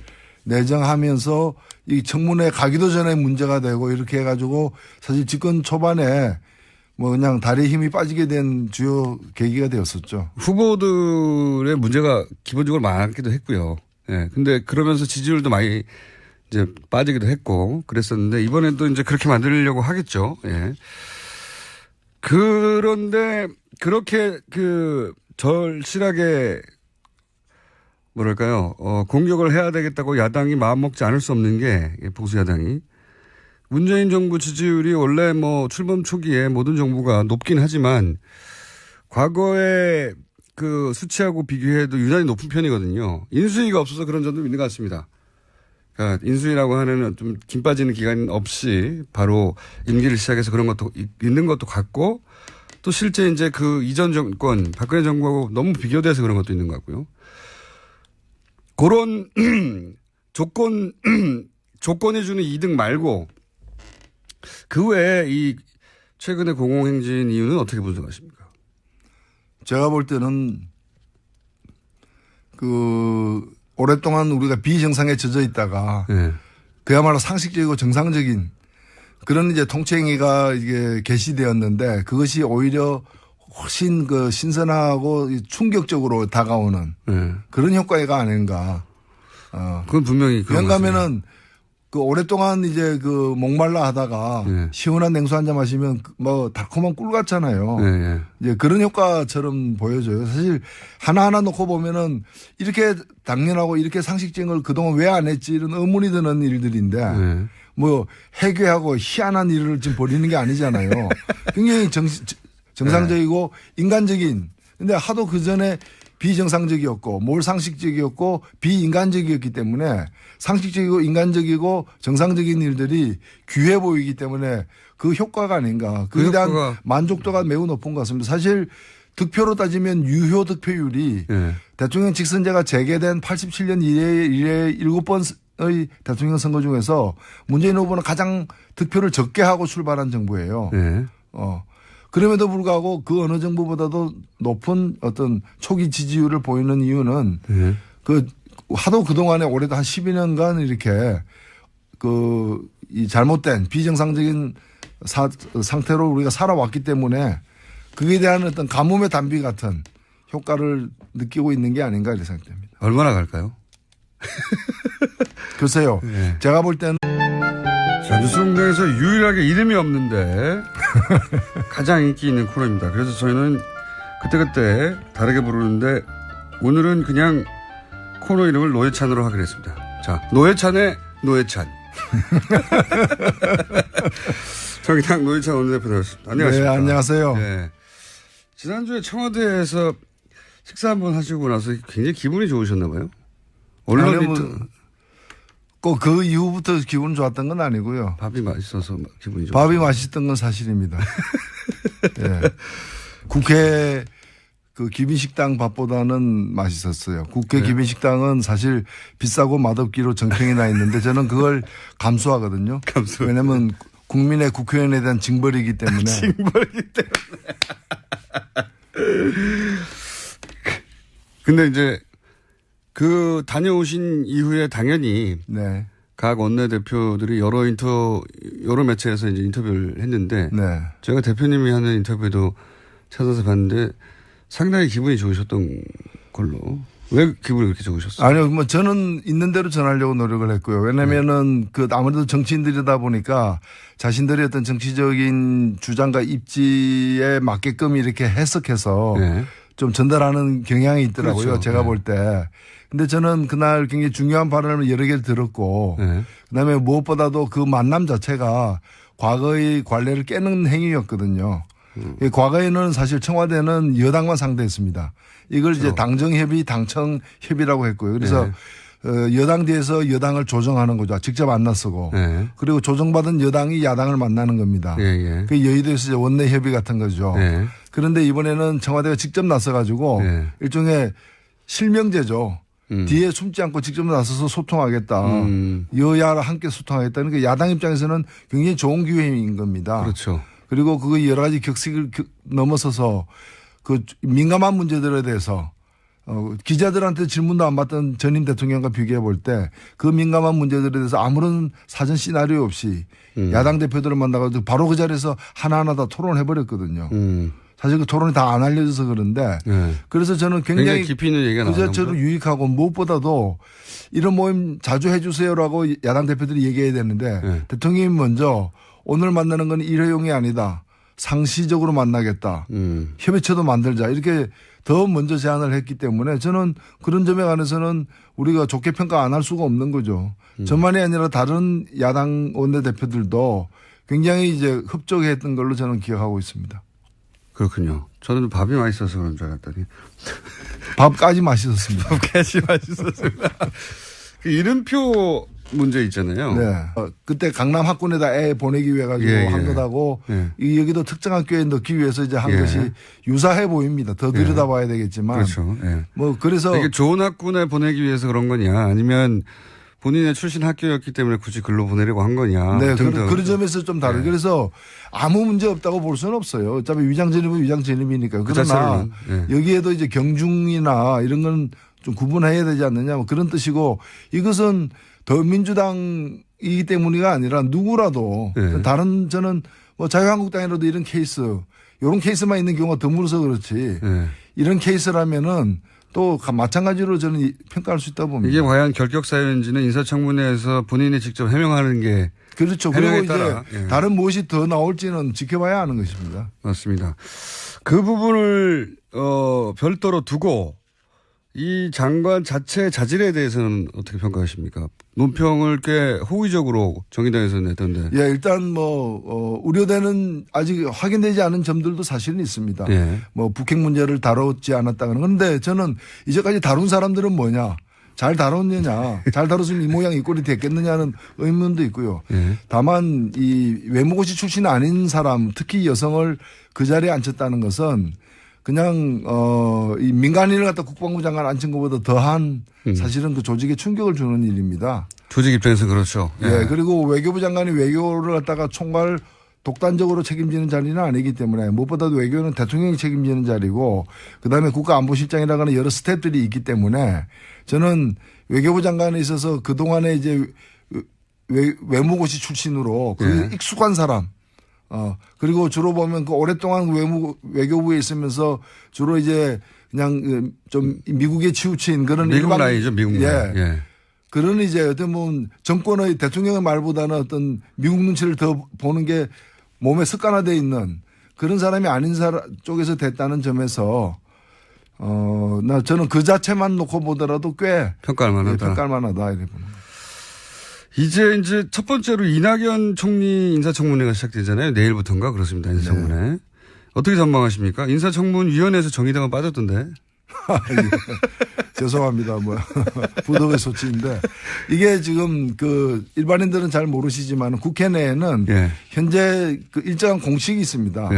내정하면서 이 청문회 가기도 전에 문제가 되고 이렇게 해가지고 사실 집권 초반에 뭐 그냥 다리에 힘이 빠지게 된 주요 계기가 되었었죠. 후보들의 문제가 기본적으로 많기도 했고요. 예. 근데 그러면서 지지율도 많이 이제 빠지기도 했고 그랬었는데 이번엔 또 이제 그렇게 만들려고 하겠죠. 예. 그런데 그렇게 절실하게 뭐랄까요. 공격을 해야 되겠다고 야당이 마음먹지 않을 수 없는 게 보수 야당이 문재인 정부 지지율이 원래 뭐 출범 초기에 모든 정부가 높긴 하지만 과거에 그 수치하고 비교해도 유난히 높은 편이거든요. 인수위가 없어서 그런 점도 있는 것 같습니다. 그러니까 인수위라고 하는 좀 김 빠지는 기간 없이 바로 임기를 시작해서 그런 것도 있는 것도 같고 또 실제 이제 그 이전 정권 박근혜 정부하고 너무 비교돼서 그런 것도 있는 것 같고요. 그런 조건이 주는 이득 말고 그 외에 이 최근의 공공행진 이유는 어떻게 분석하십니까? 제가 볼 때는 오랫동안 우리가 비정상에 젖어 있다가 네. 그야말로 상식적이고 정상적인 그런 이제 통치행위가 이게 개시되었는데 그것이 오히려 훨씬 신선하고 충격적으로 다가오는 그런 효과가 아닌가. 그건 분명히 그런 왜냐하면은 그 오랫동안 이제 그 목말라 하다가 네. 시원한 냉수 한 잔 마시면 뭐 달콤한 꿀 같잖아요. 네, 네. 이제 그런 효과처럼 보여져요. 사실 하나하나 놓고 보면은 이렇게 당연하고 이렇게 상식적인 걸 그동안 왜 안 했지 이런 의문이 드는 일들인데 네. 뭐 해괴하고 희한한 일을 지금 벌이는 게 아니잖아요. 굉장히 정상적이고 인간적인 근데 하도 그 전에 비정상적이었고 뭘 상식적이었고 비인간적이었기 때문에 상식적이고 인간적이고 정상적인 일들이 귀해 보이기 때문에 그 효과가 아닌가. 그에 대한 만족도가 매우 높은 것 같습니다. 사실 득표로 따지면 유효 득표율이 네. 대통령 직선제가 재개된 87년 이래 7번의 대통령 선거 중에서 문재인 후보는 가장 득표를 적게 하고 출발한 정부예요. 네. 그럼에도 불구하고 그 어느 정부보다도 높은 어떤 초기 지지율을 보이는 이유는 네. 그 하도 그동안에 올해도 한 12년간 이렇게 그 이 잘못된 비정상적인 상태로 우리가 살아왔기 때문에 그에 대한 어떤 가뭄의 단비 같은 효과를 느끼고 있는 게 아닌가 이렇게 생각됩니다. 얼마나 갈까요? 글쎄요. 네. 제가 볼 때는 자, 뉴스공장에서 유일하게 이름이 없는데 가장 인기 있는 코너입니다. 그래서 저희는 그때그때 다르게 부르는데 오늘은 그냥 코너 이름을 노회찬으로 하기로 했습니다. 자, 노회찬의 노회찬. 정의당 노회찬 원내대표 나왔습니다. 안녕하십니까. 네, 안녕하세요. 네. 지난주에 청와대에서 식사 한번 하시고 나서 굉장히 기분이 좋으셨나 봐요. 언론이 꼭 그 이후부터 기분 좋았던 건 아니고요. 밥이 맛있어서 기분이 좋았어요. 밥이 맛있던 건 사실입니다. 네. 국회 그 기빈식당 밥보다는 맛있었어요. 국회 네. 기빈식당은 사실 비싸고 맛없기로 정평이 나 있는데 저는 그걸 감수하거든요. 왜냐하면 국민의 국회의원에 대한 징벌이기 때문에. 징벌이기 때문에. 근데 이제 그 다녀오신 이후에 당연히 네. 각 원내대표들이 여러 매체에서 이제 인터뷰를 했는데 네. 제가 대표님이 하는 인터뷰도 찾아서 봤는데 상당히 기분이 좋으셨던 걸로. 왜 기분이 그렇게 좋으셨어요? 아니요, 뭐 저는 있는 대로 전하려고 노력을 했고요. 왜냐면은 그 아무래도 정치인들이다 보니까 자신들의 어떤 정치적인 주장과 입지에 맞게끔 이렇게 해석해서 네. 좀 전달하는 경향이 있더라고요. 그렇죠. 제가 네. 볼 때. 근데 저는 그날 굉장히 중요한 발언을 여러 개를 들었고 네. 그다음에 무엇보다도 그 만남 자체가 과거의 관례를 깨는 행위였거든요. 과거에는 사실 청와대는 여당만 상대했습니다. 이걸 그렇죠. 이제 당정협의, 당청협의라고 했고요. 그래서 네. 여당 뒤에서 여당을 조정하는 거죠. 직접 안 나서고. 네. 그리고 조정받은 여당이 야당을 만나는 겁니다. 예. 그 여의도에서 이제 원내 협의 같은 거죠. 네. 그런데 이번에는 청와대가 직접 나서가지고 네. 일종의 실명제죠. 뒤에 숨지 않고 직접 나서서 소통하겠다. 여야와 함께 소통하겠다. 그러니까 야당 입장에서는 굉장히 좋은 기회인 겁니다. 그렇죠. 그리고 그 여러 가지 격식을 넘어서서 그 민감한 문제들에 대해서 기자들한테 질문도 안 받던 전임 대통령과 비교해 볼 때 그 민감한 문제들에 대해서 아무런 사전 시나리오 없이 야당 대표들을 만나가지고 바로 그 자리에서 하나하나 다 토론해 버렸거든요. 사실 그 토론이 다 안 알려져서 그런데 네. 그래서 저는 굉장히 깊이 있는 얘기가 그 자체로 유익하고 무엇보다도 이런 모임 자주 해 주세요라고 야당 대표들이 얘기해야 되는데 네. 대통령이 먼저 오늘 만나는 건 일회용이 아니다. 상시적으로 만나겠다. 협의체도 만들자. 이렇게 더 먼저 제안을 했기 때문에 저는 그런 점에 관해서는 우리가 좋게 평가 안 할 수가 없는 거죠. 저만이 아니라 다른 야당 원내대표들도 굉장히 이제 흡족했던 걸로 저는 기억하고 있습니다. 그렇군요. 저는 밥이 맛있어서 그런 줄 알았더니. 밥까지 맛있었습니다. 밥까지 맛있었습니다. 그 이름표 문제 있잖아요. 네. 그때 강남 학군에다 애 보내기 위해 가지고 한 것하고 여기도 특정 학교에 넣기 위해서 이제 한 것이 유사해 보입니다. 더 들여다봐야 되겠지만. 그렇죠. 뭐 그래서 이게 좋은 학군에 보내기 위해서 그런 거냐 아니면 본인의 출신 학교였기 때문에 굳이 글로 보내려고 한 거냐. 네. 그런 점에서 좀 다르죠. 그래서 아무 문제 없다고 볼 수는 없어요. 어차피 위장전입은 위장전입이니까요. 그러나 여기에도 이제 경중이나 이런 건 좀 구분해야 되지 않느냐 뭐 그런 뜻이고 이것은 더민주당이기 때문이가 아니라 누구라도 다른 저는 뭐 자유한국당이라도 이런 케이스 이런 케이스만 있는 경우가 드물어서 그렇지 이런 케이스라면은 또 마찬가지로 저는 평가할 수 있다고 봅니다. 이게 과연 결격 사유인지는 인사청문회에서 본인이 직접 해명하는 게 그렇죠. 그리고 이제 따라. 예. 다른 무엇이 더 나올지는 지켜봐야 하는 것입니다. 맞습니다. 그 부분을 별도로 두고 이 장관 자체 자질에 대해서는 어떻게 평가하십니까? 논평을 꽤 호의적으로 정의당에서 냈던데. 예, 일단 우려되는 아직 확인되지 않은 점들도 사실은 있습니다. 예. 북핵 문제를 다뤘지 않았다는. 그런데 저는 이제까지 다룬 사람들은 뭐냐? 잘 다뤘느냐? 잘 다뤘으면 이 모양 이 꼴이 됐겠느냐는 의문도 있고요. 예. 다만 이 외무고시 출신 아닌 사람, 특히 여성을 그 자리에 앉혔다는 것은 그냥 이 민간인을 갖다 국방부 장관 앉힌 것보다 더한 사실은 그 조직에 충격을 주는 일입니다. 조직 입장에서 그렇죠. 예. 그리고 외교부 장관이 외교를 갖다가 총괄 독단적으로 책임지는 자리는 아니기 때문에 무엇보다도 외교는 대통령이 책임지는 자리고 그다음에 국가안보실장이라는 여러 스텝들이 있기 때문에 저는 외교부 장관에 있어서 그동안에 이제 외무고시 출신으로 그 익숙한 사람 그리고 주로 보면 그 오랫동안 외교부에 있으면서 주로 이제 그냥 좀 미국에 치우친 그런 미국 라인이죠, 미국 라인. 예. 그런 이제 어떤 뭐 정권의 대통령의 말보다는 어떤 미국 눈치를 더 보는 게 몸에 습관화되어 있는 그런 사람이 아닌 사람 쪽에서 됐다는 점에서 저는 그 자체만 놓고 보더라도 꽤 평가할 만하다. 평가할 만하다 이렇게 보는 거예요. 이제 첫 번째로 이낙연 총리 인사청문회가 시작되잖아요. 내일부터인가 그렇습니다. 인사청문회. 네. 어떻게 전망하십니까? 인사청문위원회에서 정의당은 빠졌던데. 죄송합니다. 부덕의 소치인데 이게 지금 그 일반인들은 잘 모르시지만 국회 내에는 현재 그 일정한 공식이 있습니다.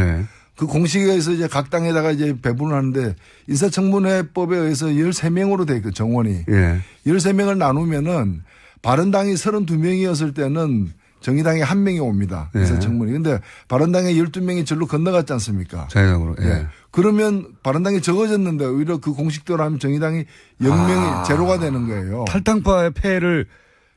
그 공식에서 이제 각 당에다가 이제 배분을 하는데 인사청문회법에 의해서 13명으로 돼 있고 정원이 13명을 나누면은 바른당이 32명이었을 때는 정의당에 1명이 옵니다. 인사청문회. 근데 바른당에 12명이 절로 건너갔지 않습니까? 자유당으로. 그러면 바른당이 적어졌는데 오히려 그 공식대로 하면 정의당이 0명이 제로가 되는 거예요. 탈당파의 패를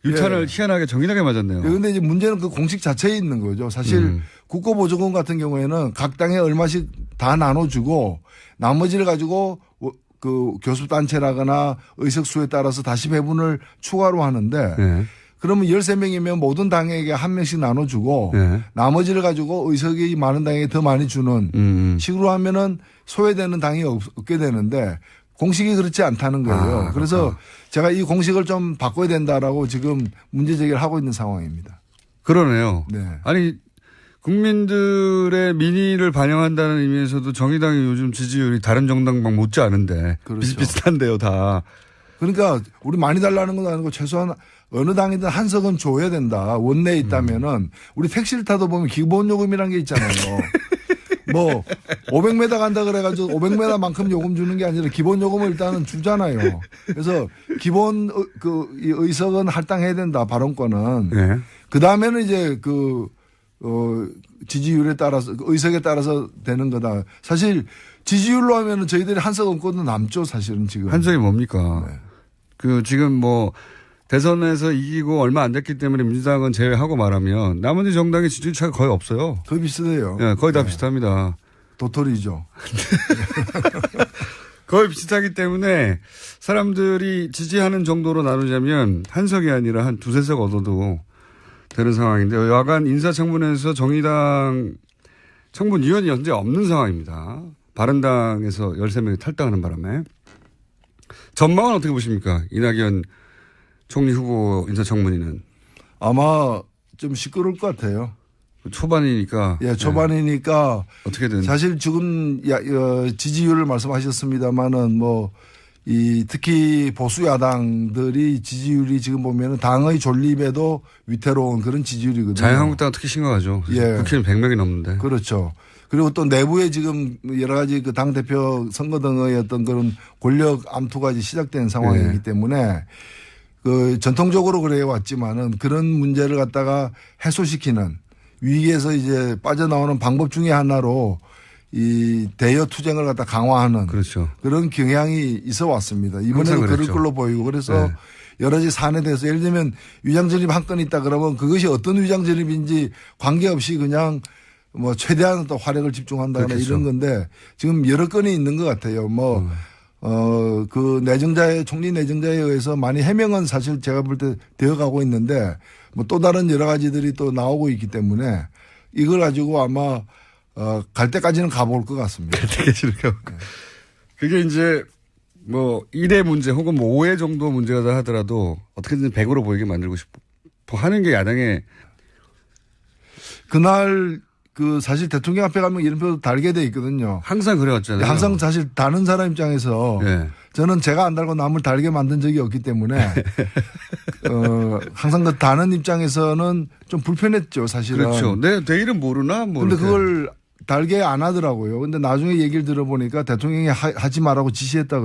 유탄을 희한하게 정의당에 맞았네요. 그런데 이제 문제는 그 공식 자체에 있는 거죠. 사실 국고보조금 같은 경우에는 각 당에 얼마씩 다 나눠주고 나머지를 가지고 그 교섭단체라거나 의석수에 따라서 다시 배분을 추가로 하는데 그러면 13명이면 모든 당에게 1명씩 나눠주고 나머지를 가지고 의석이 많은 당에게 더 많이 주는 식으로 하면은 소외되는 당이 없게 되는데 공식이 그렇지 않다는 거예요. 그래서 제가 이 공식을 좀 바꿔야 된다라고 지금 문제 제기를 하고 있는 상황입니다. 그러네요. 네. 아니 국민들의 민의를 반영한다는 의미에서도 정의당이 요즘 지지율이 다른 정당만 못지 않은데 그렇죠. 비슷비슷한데요 다. 그러니까 우리 많이 달라는 건 아니고 최소한 어느 당이든 한 석은 줘야 된다. 원내에 있다면은 우리 택시를 타도 보면 기본요금이라는 게 있잖아요. 500m 간다 그래가지고 500m만큼 요금 주는 게 아니라 기본 요금을 일단은 주잖아요. 그래서 기본 이 의석은 할당해야 된다. 발언권은. 그 다음에는 이제 지지율에 따라서 의석에 따라서 되는 거다. 사실 지지율로 하면은 저희들이 한석 얹고도 남죠. 사실은 지금. 한석이 뭡니까? 지금 대선에서 이기고 얼마 안 됐기 때문에 민주당은 제외하고 말하면 나머지 정당의 지지율 차이가 거의 없어요. 거의 비슷해요. 거의 다 비슷합니다. 도토리죠. 거의 비슷하기 때문에 사람들이 지지하는 정도로 나누자면 한석이 아니라 한 두세 석 얻어도 되는 상황인데 여간 인사청문회에서 정의당 청문위원이 현재 없는 상황입니다. 바른당에서 13명이 탈당하는 바람에. 전망은 어떻게 보십니까? 이낙연 총리 후보 인사청문회는. 아마 좀 시끄러울 것 같아요. 초반이니까. 초반이니까. 어떻게든. 사실 지금 지지율을 말씀하셨습니다만은 특히 보수 야당들이 지지율이 지금 보면은 당의 존립에도 위태로운 그런 지지율이거든요. 자유한국당은 특히 심각하죠. 국회의원 100명이 넘는데. 그렇죠. 그리고 또 내부에 지금 여러 가지 그 당대표 선거 등의 어떤 그런 권력 암투가 이제 시작된 상황이기 때문에 전통적으로 그래 왔지만은 그런 문제를 갖다가 해소시키는 위기에서 이제 빠져나오는 방법 중에 하나로 이 대여 투쟁을 갖다 강화하는 그렇죠. 그런 경향이 있어 왔습니다. 이번에도 그럴 걸로 보이고 그래서 여러 가지 사안에 대해서 예를 들면 위장전입 한 건 있다 그러면 그것이 어떤 위장전입인지 관계없이 그냥 최대한 또 화력을 집중한다거나 그렇겠죠. 이런 건데 지금 여러 건이 있는 것 같아요. 그 총리 내정자에 의해서 많이 해명은 사실 제가 볼 때 되어 가고 있는데 뭐 또 다른 여러 가지들이 또 나오고 있기 때문에 이걸 가지고 아마 갈 때까지는 가볼 것 같습니다. 갈 때까지는 가볼 것. 그게 이제 뭐 1회 문제 혹은 뭐 5회 정도 문제가 하더라도 어떻게든 100으로 보이게 만들고 싶어 하는 게 야당의 그날 그 사실 대통령 앞에 가면 이름표 달게 돼 있거든요. 항상 그래왔잖아요. 항상 사실 다른 사람 입장에서 네. 저는 제가 안 달고 남을 달게 만든 적이 없기 때문에 항상 그 다는 입장에서는 좀 불편했죠, 사실은. 그렇죠. 내일은 모르나? 뭐. 근데 그걸 달게 안 하더라고요. 근데 나중에 얘기를 들어보니까 대통령이 하지 말라고 지시했다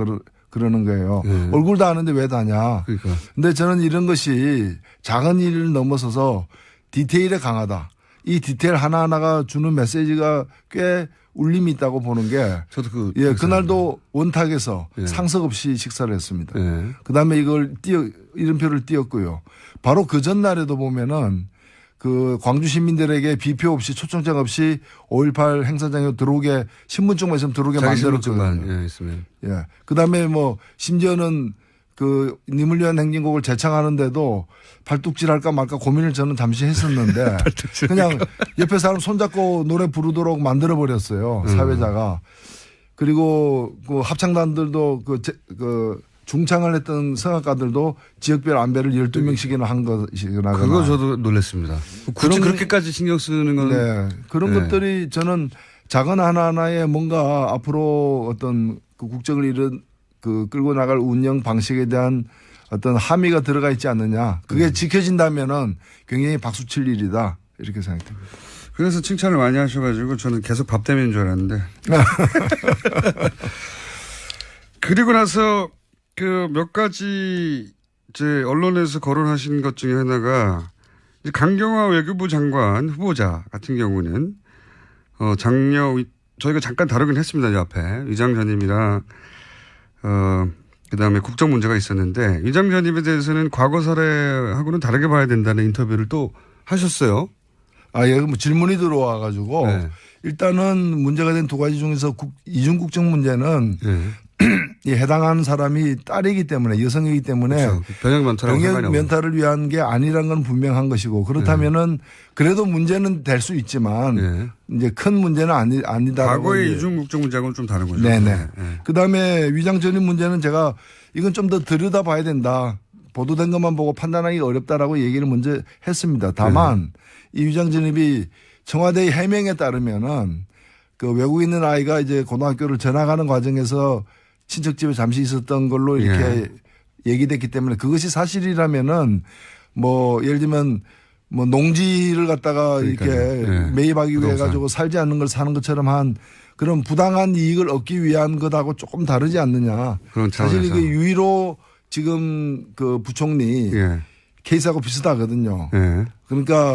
그러는 거예요. 얼굴도 아는데 왜 다냐. 그러니까. 근데 저는 이런 것이 작은 일을 넘어서서 디테일에 강하다. 이 디테일 하나하나가 주는 메시지가 꽤 울림이 있다고 보는 게. 저도 그날도 원탁에서 예. 상석 없이 식사를 했습니다. 예. 그 다음에 이름표를 띄웠고요. 바로 그 전날에도 보면은 그 광주 시민들에게 비표 없이 초청장 없이 5.18 행사장에 들어오게 신분증만 있으면 들어오게 만들었거든요. 예, 있으면. 예. 그 다음에 뭐 심지어는 그 님을 위한 행진곡을 재창하는데도 발뚝질 할까 말까 고민을 저는 잠시 했었는데 그냥 옆에 사람 손잡고 노래 부르도록 만들어 버렸어요. 사회자가. 그리고 그 합창단들도 그 중창을 했던 성악가들도 지역별 안배를 12명씩이나 한 것이거나. 그거 저도 놀랐습니다. 굳이 그렇게까지 신경 쓰는 건. 네. 그런 네. 것들이 저는 작은 하나하나에 뭔가 앞으로 어떤 그 국정을 끌고 나갈 운영 방식에 대한 어떤 함의가 들어가 있지 않느냐. 그게 지켜진다면은 굉장히 박수 칠 일이다. 이렇게 생각됩니다. 그래서 칭찬을 많이 하셔가지고 저는 계속 밥 때문인 줄 알았는데. 그리고 나서 그 몇 가지 이제 언론에서 거론하신 것 중에 하나가 강경화 외교부 장관 후보자 같은 경우는 저희가 잠깐 다루긴 했습니다. 이 앞에 위장 전임이랑 그다음에 국정 문제가 있었는데 위장 전임에 대해서는 과거 사례하고는 다르게 봐야 된다는 인터뷰를 또 하셨어요. 예, 뭐 질문이 들어와 가지고 네. 일단은 문제가 된 두 가지 중에서 이중 국정 문제는 네. 이 해당하는 사람이 딸이기 때문에 여성이기 때문에 그렇죠. 병역 면탈을 위한 게 아니란 건 분명한 것이고 그렇다면은 그래도 문제는 될 수 있지만 네. 이제 큰 문제는 아니다. 과거의 이중 국정 문제하고는 좀 다른 거죠. 네네. 네. 그다음에 위장 전임 문제는 제가 이건 좀 더 들여다봐야 된다. 보도된 것만 보고 판단하기 어렵다라고 얘기를 먼저 했습니다. 다만 이 위장 전입이 청와대의 해명에 따르면은 그 외국에 있는 아이가 이제 고등학교를 전학하는 과정에서 친척집에 잠시 있었던 걸로 이렇게 얘기됐기 때문에 그것이 사실이라면은 뭐 예를 들면 뭐 농지를 갖다가 이렇게 매입하기 위해 가지고 살지 않는 걸 사는 것처럼 한 그런 부당한 이익을 얻기 위한 것하고 조금 다르지 않느냐. 사실 이게 유일로 지금 그 부총리 케이스하고 비슷하거든요. 그러니까